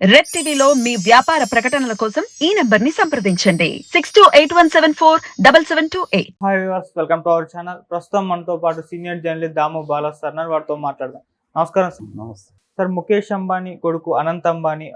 Red టీవీలో మీ వ్యాపార ప్రకటనల కోసం ఈ నంబర్ ని సంప్రదించండి 6281747728. Hi viewers, welcome to our channel. ప్రస్తుతం మనతో పాటు సీనియర్ జర్నలిస్ట్ దాము బాలా సార్ ఉన్నారు. వారితో మాట్లాడదాం. నమస్కారం సార్. నమస్తే సార్, ముఖేష్ అంబానీ కొడుకు అనంత్ అంబానీ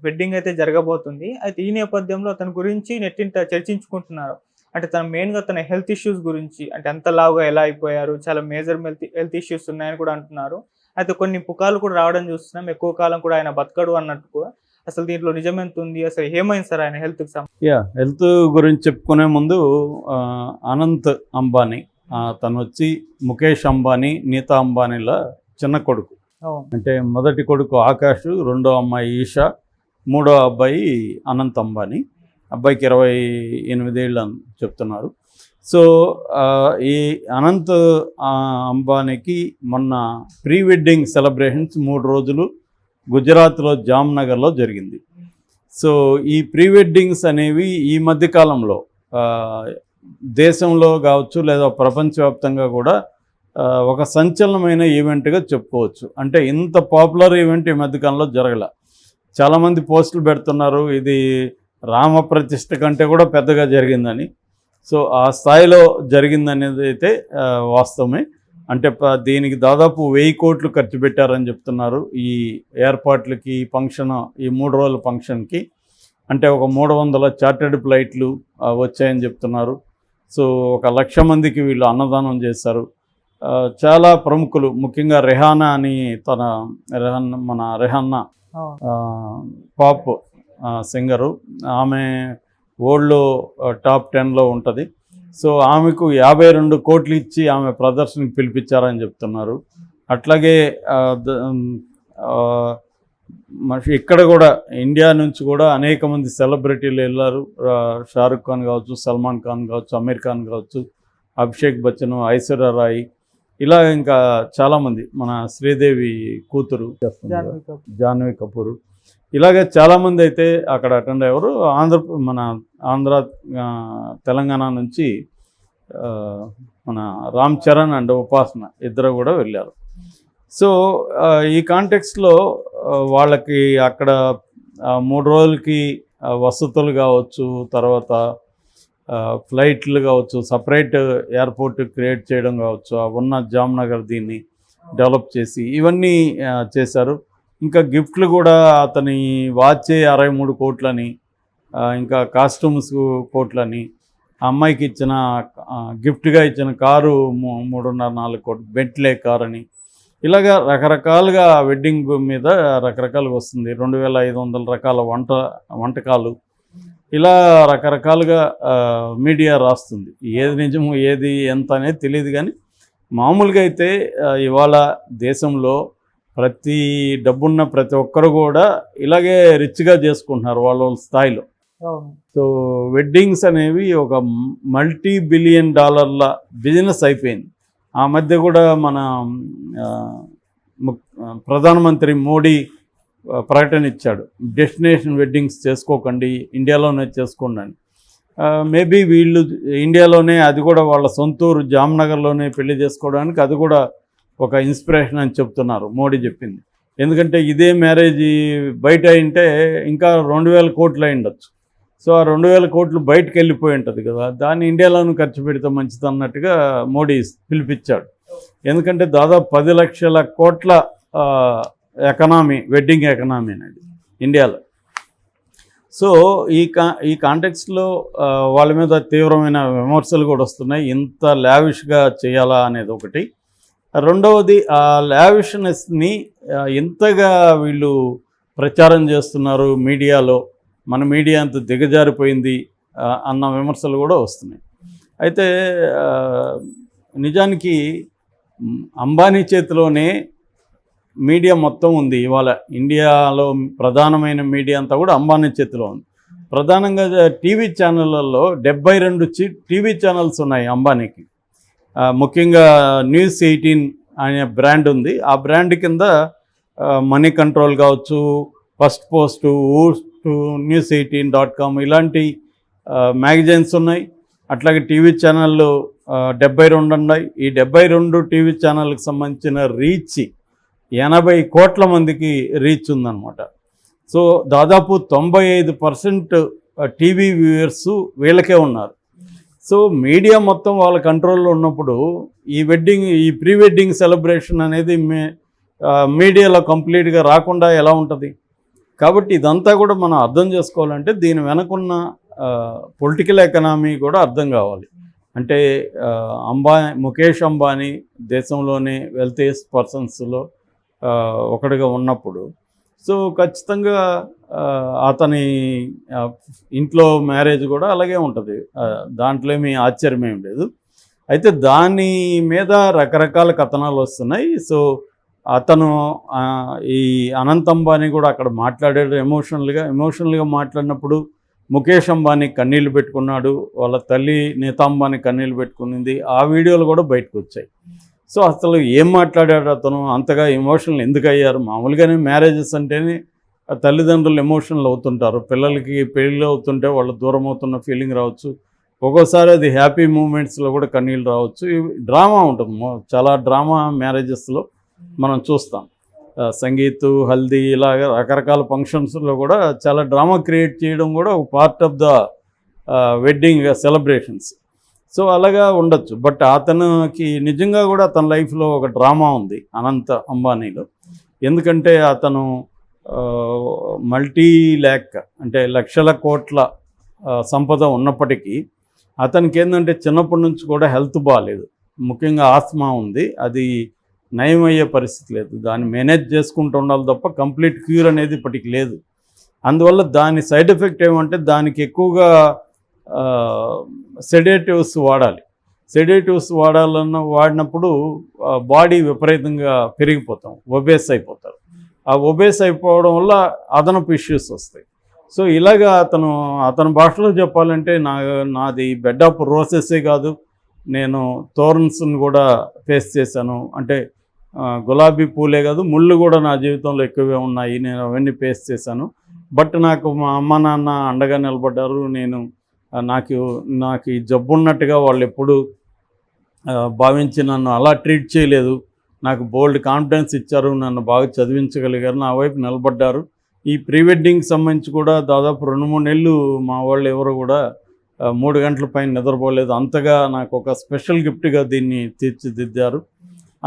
వెడ్డింగ్ అయితే జరగబోతుంది. అయితే ఈ నేపథ్యంలో తన గురించి నెట్టింట చర్చించుకుంటున్నారు. అంటే తన మెయిన్గా తన హెల్త్ ఇష్యూస్ గురించి, అంటే ఎంత లావుగా ఎలా అయిపోయారు, చాలా మేజర్ హెల్త్ ఇష్యూస్ ఉన్నాయని కూడా అంటున్నారు. అయితే కొన్ని పుకార్లు కూడా రావడం చూస్తున్నాం. ఎక్కువ కాలం కూడా ఆయన బతకడు అన్నట్టు కూడా. అసలు దీంట్లో నిజమెంత ఉంది, అసలు ఏమైంది సార్ ఆయన హెల్త్కి సంబంధించి? హెల్త్ గురించి చెప్పుకునే ముందు అనంత్ అంబానీ తను వచ్చి ముఖేష్ అంబానీ, నీతా అంబానీల చిన్న కొడుకు. అంటే మొదటి కొడుకు ఆకాష్, రెండో అమ్మాయి ఈషా, మూడో అబ్బాయి అనంత్ అంబానీ. అబ్బాయికి 28 ఏళ్ళు అని చెప్తున్నారు. సో ఈ అనంత్ అంబానీకి మొన్న ప్రీ వెడ్డింగ్ సెలబ్రేషన్స్ 3 రోజులు గుజరాత్లో జామ్నగర్లో జరిగింది. సో ఈ ప్రీ వెడ్డింగ్స్ అనేవి ఈ మధ్యకాలంలో దేశంలో కావచ్చు లేదా ప్రపంచవ్యాప్తంగా కూడా ఒక సంచలనమైన ఈవెంట్గా చెప్పుకోవచ్చు. అంటే ఇంత పాపులర్ ఈవెంట్ ఈ మధ్యకాలంలో జరగల. చాలామంది పోస్టులు పెడుతున్నారు ఇది రామ ప్రతిష్ఠ కంటే కూడా పెద్దగా జరిగిందని. సో ఆ స్థాయిలో జరిగిందనేది అయితే వాస్తవమే. అంటే దీనికి దాదాపు 1000 కోట్లు ఖర్చు పెట్టారని చెప్తున్నారు ఈ ఏర్పాట్లకి, ఫంక్షన్, ఈ 3 రోజుల ఫంక్షన్కి. అంటే ఒక 300 చార్టర్డ్ ఫ్లైట్లు వచ్చాయని చెప్తున్నారు. సో 1,00,000 మందికి వీళ్ళు అన్నదానం చేశారు. చాలా ప్రముఖులు, ముఖ్యంగా రెహానా అని మన రెహానా పాప్ సింగరు, ఆమె వరల్డ్లో టాప్ 10లో ఉంటుంది. సో ఆమెకు 52 కోట్లు ఇచ్చి ఆమె ప్రదర్శనకి పిలిపించారని చెప్తున్నారు. అట్లాగే ఇక్కడ కూడా ఇండియా నుంచి కూడా అనేక మంది సెలబ్రిటీలు వెళ్ళారు. షారుఖ్ ఖాన్ కావచ్చు, సల్మాన్ ఖాన్ కావచ్చు, అమీర్ ఖాన్ కావచ్చు, అభిషేక్ బచ్చన్, ఐశ్వర్య రాయ్, ఇలా ఇంకా చాలామంది, మన శ్రీదేవి కూతురు జాహ్నవి కపూర్, ఇలాగే చాలామంది అయితే అక్కడ అటెండ్ అయ్యారు. ఆంధ్ర తెలంగాణ నుంచి మన రామ్ చరణ్ అండ్ ఉపాసన ఇద్దరు కూడా వెళ్ళారు. సో ఈ కాంటెక్స్ట్లో వాళ్ళకి అక్కడ 3 రోజులకి వసతులు కావచ్చు, తర్వాత ఫ్లైట్లు కావచ్చు, సపరేట్ ఎయిర్పోర్ట్ క్రియేట్ చేయడం కావచ్చు, ఉన్న జామ్నగర్ దీన్ని డెవలప్ చేసి ఇవన్నీ చేశారు. ఇంకా గిఫ్ట్లు కూడా అతని వాచే 63 కోట్లని, ఇంకా కాస్ట్యూమ్స్ కోట్లని, అమ్మాయికి ఇచ్చిన గిఫ్ట్గా ఇచ్చిన కారు 3.5-4 కోట్లు, బెంట్లే కార్ అని, ఇలాగా రకరకాలుగా వెడ్డింగ్ మీద రకరకాలుగా వస్తుంది. 2500 రకాల వంటకాలు, ఇలా రకరకాలుగా మీడియా రాస్తుంది. ఏది నిజము ఏది ఎంత అనేది తెలియదు. కానీ మామూలుగా అయితే ఇవాళ దేశంలో డబ్బున్న ప్రతి ఒక్కరు కూడా ఇలాగే రిచ్గా చేసుకుంటున్నారు వాళ్ళ స్థాయిలో. సో వెడ్డింగ్స్ అనేవి ఒక $multi-billion బిజినెస్ అయిపోయింది. ఆ మధ్య కూడా మన ప్రధానమంత్రి మోడీ ప్రకటన ఇచ్చాడు, డెస్టినేషన్ వెడ్డింగ్స్ చేసుకోకండి, ఇండియాలోనే చేసుకోండి అని. మేబీ వీళ్ళు ఇండియాలోనే, అది కూడా వాళ్ళ సొంతూరు జామ్నగర్లోనే పెళ్లి చేసుకోవడానికి అది కూడా ఒక ఇన్స్పిరేషన్ అని చెప్తున్నారు మోడీ చెప్పింది. ఎందుకంటే ఇదే మ్యారేజ్ బయట అయింటే ఇంకా 2000 కోట్లు అయి ఉండొచ్చు. సో ఆ 2000 కోట్లు బయటకు వెళ్ళిపోయి ఉంటుంది కదా, దాన్ని ఇండియాలోనూ ఖర్చు పెడితే మంచిది అన్నట్టుగా మోడీ పిలిపించాడు. ఎందుకంటే దాదాపు 10 లక్షల కోట్ల ఎకనామీ, వెడ్డింగ్ ఎకనామీ అనేది ఇండియాలో. సో ఈ కాంటెక్స్లో వాళ్ళ మీద తీవ్రమైన విమర్శలు కూడా వస్తున్నాయి. ఇంత లావిష్గా చేయాలా అనేది ఒకటి. రెండవది, ఆ లావిష్నెస్ని ఎంతగా వీళ్ళు ప్రచారం చేస్తున్నారు మీడియాలో, మన మీడియా అంత దిగజారిపోయింది అన్న విమర్శలు కూడా వస్తున్నాయి. అయితే నిజానికి అంబానీ చేతిలోనే మీడియా మొత్తం ఉంది. ఇవాళ ఇండియాలో ప్రధానమైన మీడియా అంతా కూడా అంబానీ చేతిలో ఉంది. ప్రధానంగా టీవీ ఛానళ్ళల్లో 72 టీవీ ఛానల్స్ ఉన్నాయి అంబానీకి. ముఖ్యంగా News18 అనే బ్రాండ్ ఉంది. ఆ బ్రాండ్ కింద మనీ కంట్రోల్ కావచ్చు, ఫస్ట్ పోస్ట్, News18.com ఇలాంటి మ్యాగజైన్స్ ఉన్నాయి. అట్లాగే టీవీ ఛానళ్ళు 72 ఉన్నాయి. ఈ 72 టీవీ ఛానళ్ళకి సంబంధించిన రీచ్ 80 కోట్ల మందికి రీచ్ ఉందన్నమాట. సో దాదాపు 95% టీవీ వ్యూయర్స్ వీళ్ళకే ఉన్నారు. సో మీడియా మొత్తం వాళ్ళ కంట్రోల్లో ఉన్నప్పుడు ఈ ప్రీ వెడ్డింగ్ సెలబ్రేషన్ అనేది మీడియాలో కంప్లీట్గా రాకుండా ఎలా ఉంటుంది? కాబట్టి ఇదంతా కూడా మనం అర్థం చేసుకోవాలంటే దీని వెనకున్న పొలిటికల్ ఎకనామీ కూడా అర్థం కావాలి. అంటే ముఖేష్ అంబానీ దేశంలోనే వెల్తియెస్ట్ పర్సన్స్లో ఒకటిగా ఉన్నప్పుడు, సో ఖచ్చితంగా అతని ఇంట్లో మ్యారేజ్ కూడా అలాగే ఉంటుంది, దాంట్లో ఏమీ ఆశ్చర్యమేం లేదు. అయితే దాని మీద రకరకాల కథనాలు వస్తున్నాయి. సో అతను ఈ అనంత్ అంబానీ కూడా అక్కడ మాట్లాడాడు ఎమోషనల్గా మాట్లాడినప్పుడు ముఖేష్ అంబానీ కన్నీళ్ళు పెట్టుకున్నాడు, వాళ్ళ తల్లి నీతా అంబానీ కన్నీళ్ళు పెట్టుకునింది. ఆ వీడియోలు కూడా బయటకు వచ్చాయి. సో అసలు ఏం మాట్లాడాడు అతను, అంతగా ఎమోషనల్ ఎందుకు అయ్యారు? మామూలుగానే మ్యారేజెస్ అంటేనే తల్లిదండ్రులు ఎమోషనల్ అవుతుంటారు, పిల్లలకి పెళ్ళి అవుతుంటే వాళ్ళు దూరం అవుతున్న ఫీలింగ్ రావచ్చు, ఒక్కోసారి అది హ్యాపీ మూమెంట్స్లో కూడా కన్నీళ్ళు రావచ్చు. డ్రామా ఉంటుంది, చాలా డ్రామా మ్యారేజెస్లో మనం చూస్తాం. సంగీత్, హల్దీ, ఇలాగ రకరకాల ఫంక్షన్స్లో కూడా చాలా డ్రామా క్రియేట్ చేయడం కూడా ఒక part of the wedding celebrations. So అలాగా ఉండొచ్చు. బట్ అతనికి నిజంగా కూడా అతని లైఫ్లో ఒక డ్రామా ఉంది అనంత్ అంబానీలో. ఎందుకంటే అతను మల్టీ-ల్యాక్ అంటే లక్షల కోట్ల సంపద ఉన్నప్పటికీ అతనికి ఏంటంటే చిన్నప్పటి నుంచి కూడా హెల్త్ బాగాలేదు, ముఖ్యంగా ఆస్మా ఉంది. అది నయమయ్యే పరిస్థితి లేదు, దాన్ని మేనేజ్ చేసుకుంటూ ఉండాలి తప్ప కంప్లీట్ క్యూర్ అనేది ఇప్పటికి లేదు. అందువల్ల దాని సైడ్ ఎఫెక్ట్ ఏమంటే దానికి ఎక్కువగా సెడేటివ్స్ వాడాలి. సెడేటివ్స్ వాడినప్పుడు బాడీ విపరీతంగా పెరిగిపోతాం, ఒబేస్ అయిపోతారు. ఆ ఒబేస్ అయిపోవడం వల్ల అదనపు ఇష్యూస్ వస్తాయి. సో ఇలాగా అతని భాషలో చెప్పాలంటే నాది బెడ్ ఆఫ్ రోసెసే కాదు, నేను థోర్న్స్ని కూడా ఫేస్ చేశాను. అంటే గులాబీ పూలే కాదు, ముళ్ళు కూడా నా జీవితంలో ఎక్కువే ఉన్నాయి, నేను అవన్నీ ఫేస్ చేశాను. బట్ నాకు మా అమ్మ నాన్న అండగా నిలబడ్డారు. నాకు ఈ జబ్బు ఉన్నట్టుగా వాళ్ళు ఎప్పుడు భావించి నన్ను అలా ట్రీట్ చేయలేదు. నాకు బోల్డ్ కాన్ఫిడెన్స్ ఇచ్చారు, నన్ను బాగా చదివించగలిగారు, నా వైపు నిలబడ్డారు. ఈ ప్రీ వెడ్డింగ్కి సంబంధించి కూడా దాదాపు 2-3 నెలలు మా వాళ్ళు ఎవరు కూడా 3 గంటల పైన నిద్రపోలేదు. అంతగా నాకు ఒక స్పెషల్ గిఫ్ట్గా దీన్ని తీర్చిదిద్దారు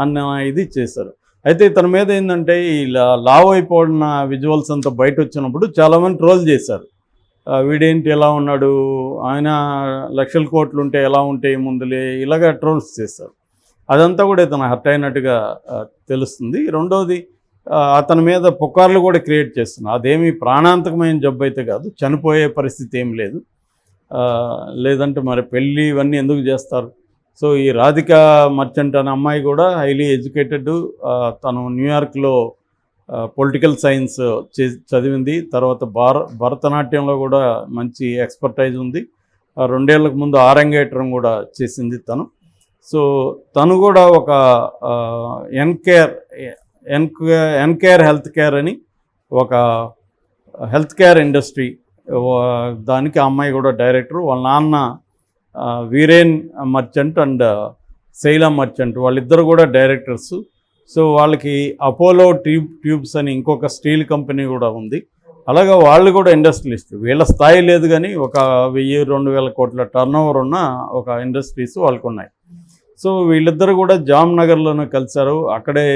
అన్న ఇది చేశారు. అయితే ఇతని మీద ఏంటంటే ఈ లావ్ అయిపోయిన విజువల్స్ అంతా బయట వచ్చినప్పుడు చాలామంది ట్రోల్ చేశారు. వీడేంటి ఎలా ఉన్నాడు, ఆయన లక్షల కోట్లు ఉంటే ఎలా ఉంటాయి ముందులే, ఇలాగా ట్రోల్స్ చేశారు. అదంతా కూడా ఇతను హర్ట్ అయినట్టుగా తెలుస్తుంది. రెండోది అతని మీద పుకార్లు కూడా క్రియేట్ చేస్తున్నారు. అదేమి ప్రాణాంతకమైన జబ్బు అయితే కాదు, చనిపోయే పరిస్థితి ఏం లేదు. లేదంటే మరి పెళ్ళి ఇవన్నీ ఎందుకు చేస్తారు? సో ఈ రాధికా మర్చెంట్ అనే అమ్మాయి కూడా హైలీ ఎడ్యుకేటెడ్, తను న్యూయార్క్లో పొలిటికల్ సైన్స్ చదివింది. తర్వాత భరతనాట్యంలో కూడా మంచి ఎక్స్పర్టైజ్ ఉంది. 2 ఏళ్లకు ముందు ఆరంగేట్రం కూడా చేసింది తను. సో తను కూడా ఒక ఎన్కేర్ హెల్త్ కేర్ అని ఒక హెల్త్ కేర్ ఇండస్ట్రీ, దానికి ఆ అమ్మాయి కూడా డైరెక్టర్. వాళ్ళ నాన్న Viren merchant and Shaila merchant, వాళ్ళిద్దరు కూడా డైరెక్టర్స్. సో వాళ్ళకి అపోలో ట్యూబ్స్ అని ఇంకొక స్టీల్ కంపెనీ కూడా ఉంది. అలాగా వాళ్ళు కూడా ఇండస్ట్రియలిస్ట్. వీళ్ళ స్థాయి లేదు కానీ ఒక 1000-2000 కోట్ల టర్నోవర్ ఉన్న ఒక ఇండస్ట్రీస్ వాళ్ళకు ఉన్నాయి. సో వీళ్ళిద్దరు కూడా జామ్నగర్లోనే కలిశారు, అక్కడే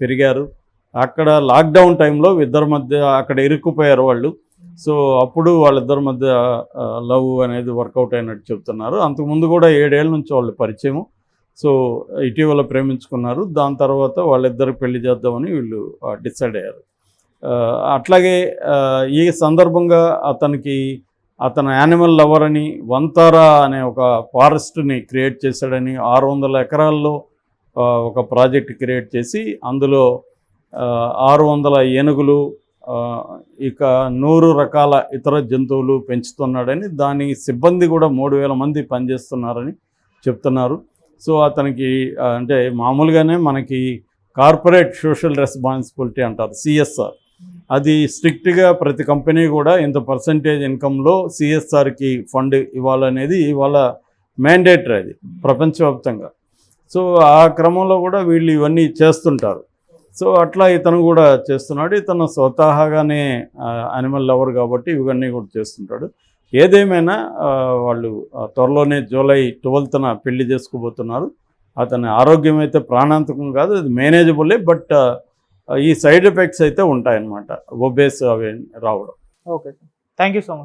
పెరిగారు. అక్కడ లాక్డౌన్ టైంలో ఇద్దరి మధ్య అక్కడ ఇరుక్కుపోయారు వాళ్ళు. సో అప్పుడు వాళ్ళిద్దరి మధ్య లవ్ అనేది వర్కౌట్ అయినట్టు చెప్తున్నారు. అంతకుముందు కూడా 7 ఏళ్ళ నుంచి వాళ్ళు పరిచయం. సో ఇటీవల ప్రేమించుకున్నారు. దాని తర్వాత వాళ్ళిద్దరు పెళ్లి చేద్దామని వీళ్ళు డిసైడ్ అయ్యారు. అట్లాగే ఈ సందర్భంగా అతను యానిమల్ లవర్ అని వంతారా అనే ఒక ఫారెస్ట్ని క్రియేట్ చేశాడని, 600 ఎకరాల్లో ఒక ప్రాజెక్ట్ క్రియేట్ చేసి అందులో 600 ఏనుగులు, ఇక 100 రకాల ఇతర జంతువులు పెంచుతున్నాడని, దాని సిబ్బంది కూడా 3000 మంది పనిచేస్తున్నారని చెప్తున్నారు. సో అతనికి అంటే మామూలుగానే మనకి కార్పొరేట్ సోషల్ రెస్పాన్సిబిలిటీ అంటారు, CSR. అది స్ట్రిక్ట్గా ప్రతి కంపెనీ కూడా ఇంత పర్సంటేజ్ ఇన్కంలో CSRకి ఫండ్ ఇవ్వాలనేది ఇవాళ మ్యాండేటరీ, అది ప్రపంచవ్యాప్తంగా. సో ఆ క్రమంలో కూడా వీళ్ళు ఇవన్నీ చేస్తుంటారు. సో అట్లా ఇతను కూడా చేస్తున్నాడు. ఇతను స్వతహాగానే యానిమల్ లవర్ కాబట్టి ఇవన్నీ కూడా చేస్తుంటాడు. ఏదేమైనా వాళ్ళు త్వరలోనే జూలై 12న పెళ్లి చేసుకోబోతున్నారు. అతని ఆరోగ్యం అయితే ప్రాణాంతకం కాదు, అది మేనేజబులే. బట్ ఈ సైడ్ ఎఫెక్ట్స్ అయితే ఉంటాయన్నమాట, ఒబేస్ అవి రావడం. Okay sir, thank you so much.